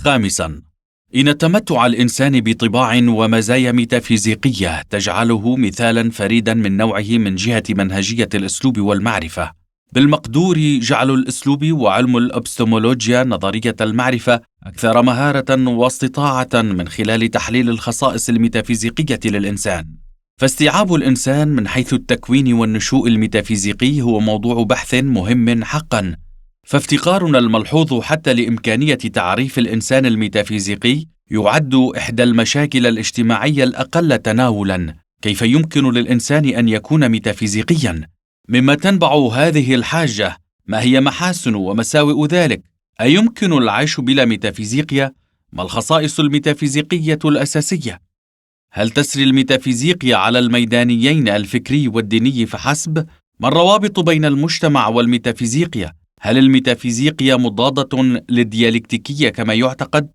خامساً، إن تمتع الإنسان بطباع ومزايا ميتافيزيقية تجعله مثالاً فريداً من نوعه من جهة منهجية الأسلوب والمعرفة. بالمقدور جعل الأسلوب وعلم الأبستمولوجيا نظرية المعرفة أكثر مهارة واستطاعة من خلال تحليل الخصائص الميتافيزيقية للإنسان. فاستيعاب الإنسان من حيث التكوين والنشوء الميتافيزيقي هو موضوع بحث مهم حقاً. فافتقارنا الملحوظ حتى لإمكانية تعريف الإنسان الميتافيزيقي يعد إحدى المشاكل الاجتماعية الأقل تناولاً. كيف يمكن للإنسان أن يكون ميتافيزيقياً؟ مما تنبع هذه الحاجة: ما هي محاسن ومساوئ ذلك؟ أيمكن العيش بلا ميتافيزيقيا؟ ما الخصائص الميتافيزيقية الأساسية؟ هل تسري الميتافيزيقيا على الميدانيين الفكري والديني فحسب؟ ما الروابط بين المجتمع والميتافيزيقيا؟ هل الميتافيزيقيا مضادة للديالكتيكية كما يعتقد؟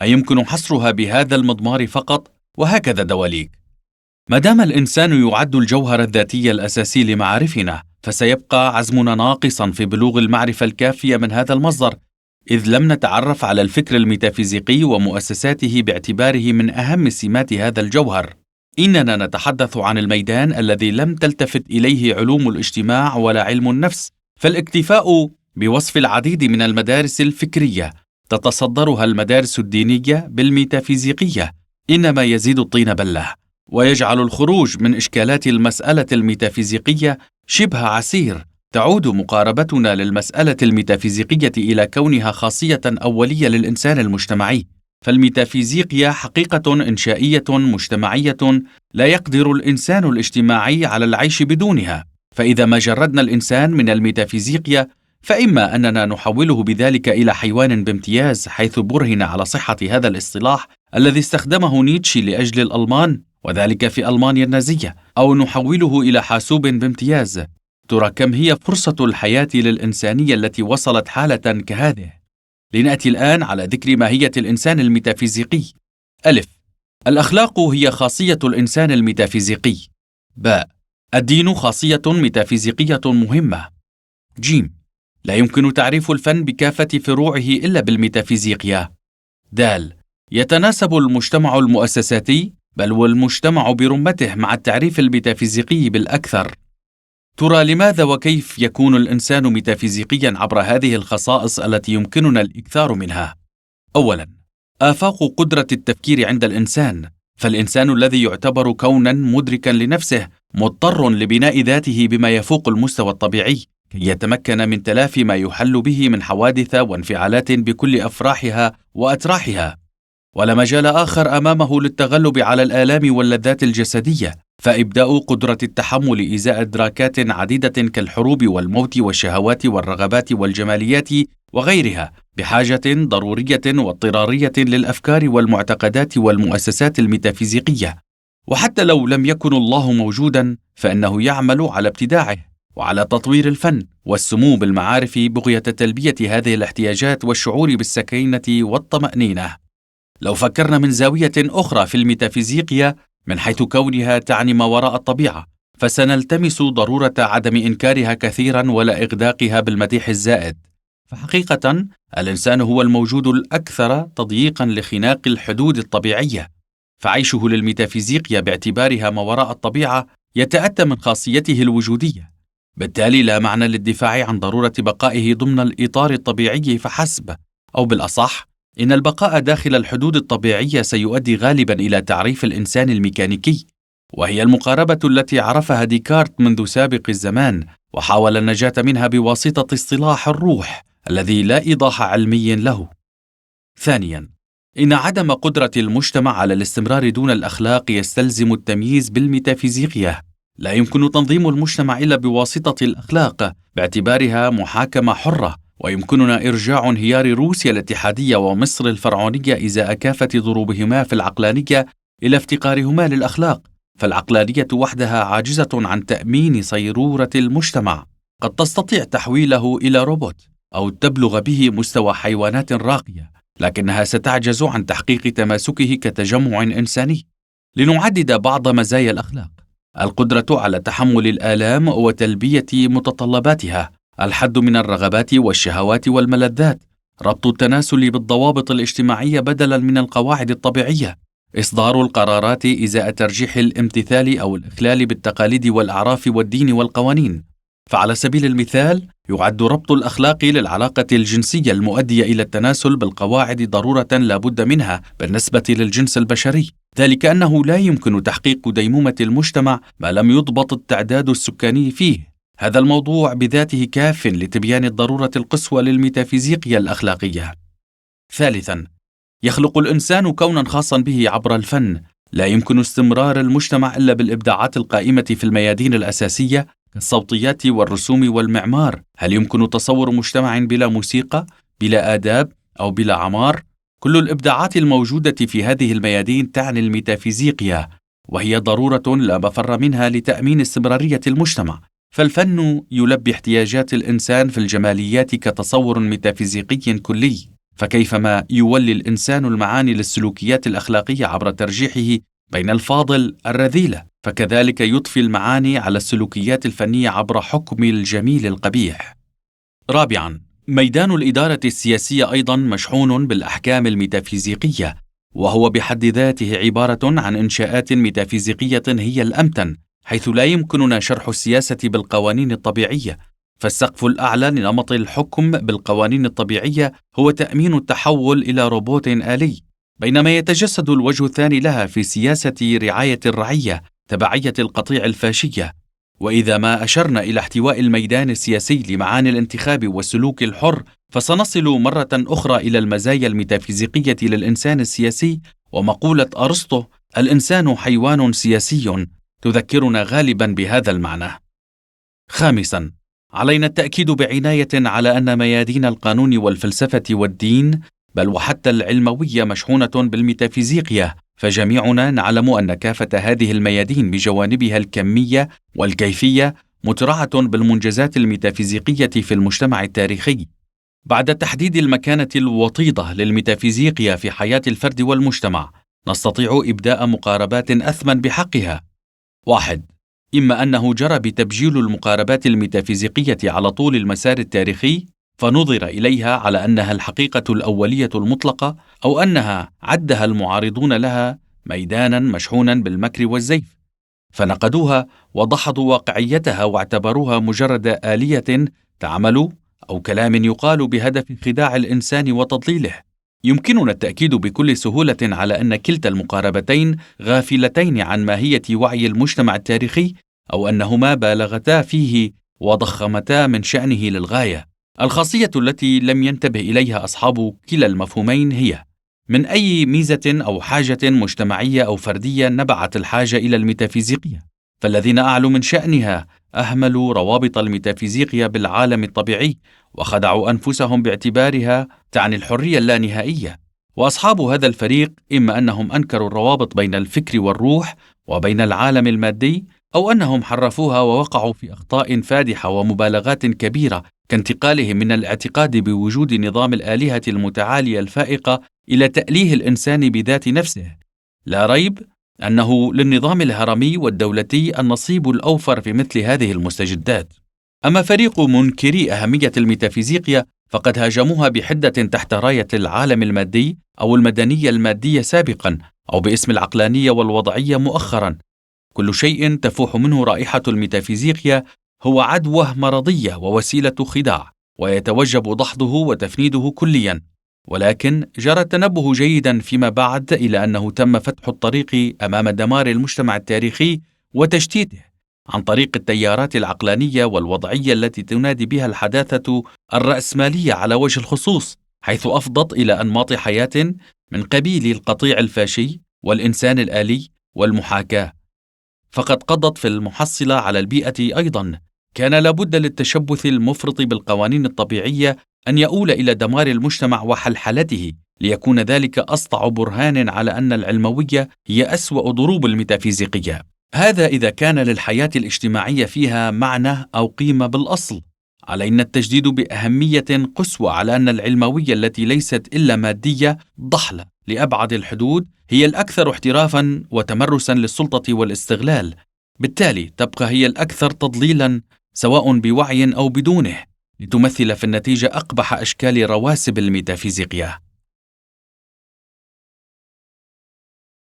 أيمكن حصرها بهذا المضمار فقط؟ وهكذا دواليك. ما دام الإنسان يعد الجوهر الذاتي الأساسي لمعارفنا، فسيبقى عزمنا ناقصا في بلوغ المعرفة الكافية من هذا المصدر، إذ لم نتعرف على الفكر الميتافيزيقي ومؤسساته باعتباره من أهم سمات هذا الجوهر. إننا نتحدث عن الميدان الذي لم تلتفت إليه علوم الاجتماع ولا علم النفس، فالاكتفاء بوصف العديد من المدارس الفكرية تتصدرها المدارس الدينية بالميتافيزيقية إنما يزيد الطين بلة، ويجعل الخروج من إشكالات المسألة الميتافيزيقية شبه عسير. تعود مقاربتنا للمسألة الميتافيزيقية إلى كونها خاصية أولية للإنسان المجتمعي، فالميتافيزيقيا حقيقة إنشائية مجتمعية لا يقدر الإنسان الاجتماعي على العيش بدونها. فإذا ما جردنا الإنسان من الميتافيزيقيا، فإما أننا نحوله بذلك إلى حيوان بامتياز، حيث برهن على صحة هذا الاصطلاح الذي استخدمه نيتشه لأجل الألمان وذلك في ألمانيا النازية، أو نحوله إلى حاسوب بامتياز. ترى كم هي فرصة الحياة للإنسانية التي وصلت حالة كهذه. لنأتي الآن على ذكر ماهية الإنسان الميتافيزيقي. ألف: الأخلاق هي خاصية الإنسان الميتافيزيقي. باء: الدين خاصية ميتافيزيقية مهمة. جيم: لا يمكن تعريف الفن بكافة فروعه إلا بالميتافيزيقيا. دال: يتناسب المجتمع المؤسساتي بل والمجتمع برمته مع التعريف الميتافيزيقي بالأكثر. ترى لماذا وكيف يكون الإنسان ميتافيزيقيا عبر هذه الخصائص التي يمكننا الإكثار منها؟ أولا، آفاق قدرة التفكير عند الإنسان، فالإنسان الذي يعتبر كونا مدركا لنفسه مضطر لبناء ذاته بما يفوق المستوى الطبيعي كي يتمكن من تلافي ما يحل به من حوادث وانفعالات بكل أفراحها وأتراحها. ولا مجال آخر أمامه للتغلب على الآلام واللذات الجسدية، فإبداء قدرة التحمل إزاء إدراكات عديدة كالحروب والموت والشهوات والرغبات والجماليات وغيرها بحاجة ضرورية واضطرارية للأفكار والمعتقدات والمؤسسات الميتافيزيقية. وحتى لو لم يكن الله موجودا، فإنه يعمل على ابتداعه وعلى تطوير الفن والسمو بالمعارف بغية تلبية هذه الاحتياجات والشعور بالسكينة والطمأنينة. لو فكرنا من زاوية أخرى في الميتافيزيقيا من حيث كونها تعني ما وراء الطبيعة، فسنلتمس ضرورة عدم إنكارها كثيرا ولا إغداقها بالمديح الزائد. فحقيقة الإنسان هو الموجود الأكثر تضييقا لخناق الحدود الطبيعية، فعيشه للميتافيزيقيا باعتبارها ما وراء الطبيعة يتأتى من خاصيته الوجودية. بالتالي لا معنى للدفاع عن ضرورة بقائه ضمن الإطار الطبيعي فحسب، أو بالأصح إن البقاء داخل الحدود الطبيعية سيؤدي غالبا إلى تعريف الإنسان الميكانيكي، وهي المقاربة التي عرفها ديكارت منذ سابق الزمان، وحاول النجاة منها بواسطة اصطلاح الروح الذي لا إيضاح علمي له. ثانيا، إن عدم قدرة المجتمع على الاستمرار دون الأخلاق يستلزم التمييز بالميتافيزيقيا. لا يمكن تنظيم المجتمع إلا بواسطة الأخلاق باعتبارها محاكمة حرة، ويمكننا إرجاع انهيار روسيا الاتحادية ومصر الفرعونية إزاء كافة ضروبهما في العقلانية إلى افتقارهما للأخلاق، فالعقلانية وحدها عاجزة عن تأمين صيرورة المجتمع. قد تستطيع تحويله إلى روبوت أو تبلغ به مستوى حيوانات راقية، لكنها ستعجز عن تحقيق تماسكه كتجمع إنساني. لنعدد بعض مزايا الأخلاق: القدرة على تحمل الآلام وتلبية متطلباتها، الحد من الرغبات والشهوات والملذات، ربط التناسل بالضوابط الاجتماعية بدلاً من القواعد الطبيعية، إصدار القرارات إزاء ترجيح الامتثال أو الإخلال بالتقاليد والأعراف والدين والقوانين. فعلى سبيل المثال، يعد ربط الأخلاق للعلاقة الجنسية المؤدية إلى التناسل بالقواعد ضرورة لا بد منها بالنسبة للجنس البشري، ذلك أنه لا يمكن تحقيق ديمومة المجتمع ما لم يضبط التعداد السكاني فيه. هذا الموضوع بذاته كاف لتبيان الضرورة القصوى للميتافيزيقيا الأخلاقية. ثالثاً، يخلق الإنسان كوناً خاصاً به عبر الفن. لا يمكن استمرار المجتمع إلا بالإبداعات القائمة في الميادين الأساسية كالصوتيات والرسوم والمعمار. هل يمكن تصور مجتمع بلا موسيقى، بلا آداب، أو بلا عمار؟ كل الإبداعات الموجودة في هذه الميادين تعني الميتافيزيقيا، وهي ضرورة لا مفر منها لتأمين استمرارية المجتمع. فالفن يلبي احتياجات الإنسان في الجماليات كتصور ميتافيزيقي كلي. فكيفما يولي الإنسان المعاني للسلوكيات الأخلاقية عبر ترجيحه بين الفاضل الرذيلة، فكذلك يضفي المعاني على السلوكيات الفنية عبر حكم الجميل القبيح. رابعاً، ميدان الإدارة السياسية أيضاً مشحون بالأحكام الميتافيزيقية، وهو بحد ذاته عبارة عن إنشاءات ميتافيزيقية هي الأمتن، حيث لا يمكننا شرح السياسة بالقوانين الطبيعية. فالسقف الأعلى لنمط الحكم بالقوانين الطبيعية هو تأمين التحول إلى روبوت آلي، بينما يتجسد الوجه الثاني لها في سياسة رعاية الرعية تبعية القطيع الفاشية. وإذا ما أشرنا إلى احتواء الميدان السياسي لمعاني الانتخاب والسلوك الحر، فسنصل مرة أخرى إلى المزايا الميتافيزيقية للإنسان السياسي، ومقولة أرسطو الإنسان حيوان سياسي تذكرنا غالبا بهذا المعنى. خامسا، علينا التأكيد بعناية على أن ميادين القانون والفلسفة والدين، بل وحتى العلموية، مشحونة بالميتافيزيقيا، فجميعنا نعلم أن كافة هذه الميادين بجوانبها الكمية والكيفية مترعة بالمنجزات الميتافيزيقية في المجتمع التاريخي. بعد تحديد المكانة الوطيدة للميتافيزيقيا في حياة الفرد والمجتمع، نستطيع إبداء مقاربات أثمن بحقها. 1. إما أنه جرى بتبجيل المقاربات الميتافيزيقية على طول المسار التاريخي، فنظر إليها على أنها الحقيقة الأولية المطلقة، أو أنها عدها المعارضون لها ميدانا مشحونا بالمكر والزيف، فنقدوها وضحضوا واقعيتها واعتبروها مجرد آلية تعمل أو كلام يقال بهدف خداع الإنسان وتضليله. يمكننا التأكيد بكل سهولة على أن كلتا المقاربتين غافلتين عن ماهية وعي المجتمع التاريخي، أو أنهما بالغتا فيه وضخمتا من شأنه للغاية. الخاصية التي لم ينتبه إليها أصحاب كلا المفهومين هي: من أي ميزة أو حاجة مجتمعية أو فردية نبعت الحاجة إلى الميتافيزيقية؟ فالذين أعلوا من شأنها أهملوا روابط الميتافيزيقيا بالعالم الطبيعي، وخدعوا أنفسهم باعتبارها تعني الحرية اللانهائية. وأصحاب هذا الفريق إما أنهم أنكروا الروابط بين الفكر والروح وبين العالم المادي، أو أنهم حرفوها ووقعوا في أخطاء فادحة ومبالغات كبيرة، كانتقالهم من الاعتقاد بوجود نظام الآلهة المتعالية الفائقة إلى تأليه الإنسان بذات نفسه. لا ريب أنه للنظام الهرمي والدولتي النصيب الأوفر في مثل هذه المستجدات. أما فريق منكري أهمية الميتافيزيقيا فقد هاجموها بحدة تحت راية العالم المادي أو المدنية المادية سابقا، أو باسم العقلانية والوضعية مؤخرا. كل شيء تفوح منه رائحة الميتافيزيقيا هو عدوى مرضية ووسيلة خداع، ويتوجب دحضه وتفنيده كليا. ولكن جرى التنبه جيدا فيما بعد إلى أنه تم فتح الطريق أمام دمار المجتمع التاريخي وتشتيته عن طريق التيارات العقلانية والوضعية التي تنادي بها الحداثة الرأسمالية على وجه الخصوص، حيث أفضت إلى أنماط حياة من قبيل القطيع الفاشي والإنسان الآلي والمحاكاة، فقد قضت في المحصلة على البيئة أيضا. كان لابد للتشبث المفرط بالقوانين الطبيعية أن يؤول إلى دمار المجتمع وحلحلته، ليكون ذلك أسطع برهان على أن العلموية هي أسوأ ضروب الميتافيزيقية. هذا إذا كان للحياة الاجتماعية فيها معنى أو قيمة بالأصل. علينا التشديد بأهمية قصوى على أن العلموية التي ليست إلا مادية ضحلة لأبعد الحدود هي الأكثر احترافا وتمرسا للسلطة والاستغلال، بالتالي تبقى هي الأكثر تضليلا سواء بوعي أو بدونه. لتمثل في النتيجة أقبح أشكال رواسب الميتافيزيقيا.